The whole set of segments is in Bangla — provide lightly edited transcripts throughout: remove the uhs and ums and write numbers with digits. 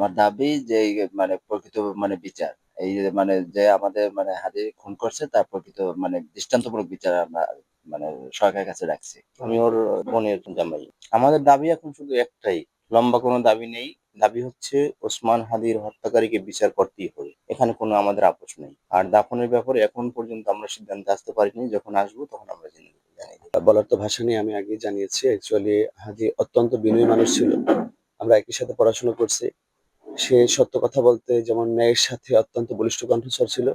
আমার দাবি যে এই প্রকৃত বিচার। এই যে যে আমাদের হাদি খুন করছে তার প্রকৃত দৃষ্টান্তমূলক বিচার আমরা সরকারের কাছে রাখছি। আমি ওর বোনের জামাই। আমাদের দাবি এখন শুধু একটাই, লম্বা কোনো দাবি নেই। দাবি হচ্ছে ওসমান হাদির হত্যাকারীকে বিচার করতেই হবে। এখানে কোনো আমাদের আপোষ নেই। আর দাফনের ব্যাপারে এখন পর্যন্ত আমরা সিদ্ধান্তে আসতে পারিনি। যখন আসবো তখন আমরা জানিয়ে দেব। বলার তো ভাষা নেই, আমি আগেই জানিয়েছি। অ্যাকচুয়ালি হাদি অত্যন্ত বিনয়ী মানুষ ছিল। আমরা একই সাথে পড়াশোনা করছি। সে সত্য কথা বলতে যেমন ন্যায়ের সাথে অত্যন্ত বলিষ্ঠ কণ্ঠস্বর ছিল,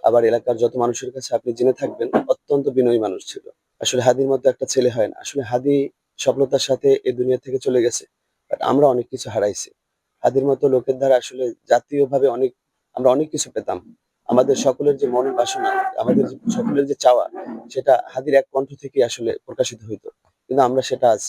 আবার এলাকার যত মানুষের কাছে আপনি জেনে থাকবেন অত্যন্ত বিনয়ী মানুষ ছিল। আসলে হাদির মতো একটা ছেলে হয় না। আসলে হাদি সফলতার সাথে এই দুনিয়া থেকে চলে গেছে, বাট আমরা অনেক কিছু হারাইছি। হাদির মতো লোকের দ্বারা আসলে জাতীয়ভাবে আমরা অনেক কিছু পেতাম। আমাদের সকলের যে মনের বাসনা, আমাদের সকলের যে চাওয়া, সেটা হাদির এক কণ্ঠ থেকে আসলে প্রকাশিত হইতো। কিন্তু আমরা সেটা আজ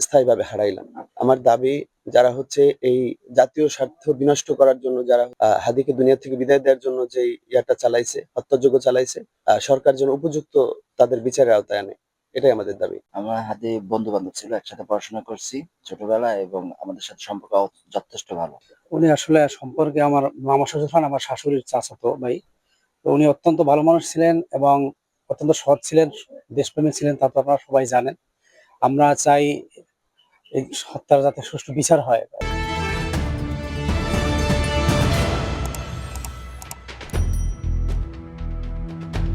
স্থায়ীভাবে হারাইলাম। আমার দাবি, যারা হচ্ছে এই জাতীয় স্বার্থ বিনষ্ট করার জন্য, যারা হাদিকে দুনিয়া থেকে বিদায় দেওয়ার জন্য যে ইয়াটা চালাইছে, হত্যাযজ্ঞ চালাইছে, সরকার যেন উপযুক্ত তাদের বিচারের আওতায় আনে, এটাই আমাদের দাবি। আমার হাদি বন্ধু-বান্ধব ছিল। একসাথে পড়াশোনা করছি ছোটবেলায় এবং আমাদের সাথে সম্পর্ক যথেষ্ট ভালো। উনি আসলে সম্পর্কে আমার মামা শ্বশুর হন আমার শাশুড়ির চাচাতো ভাই। তো উনি অত্যন্ত ভালো মানুষ ছিলেন এবং অত্যন্ত সৎ ছিলেন, দেশপ্রেমী ছিলেন, তা তো আপনারা সবাই জানেন। আমরা চাই এই হত্যার যাতে সুষ্ঠু বিচার হয়।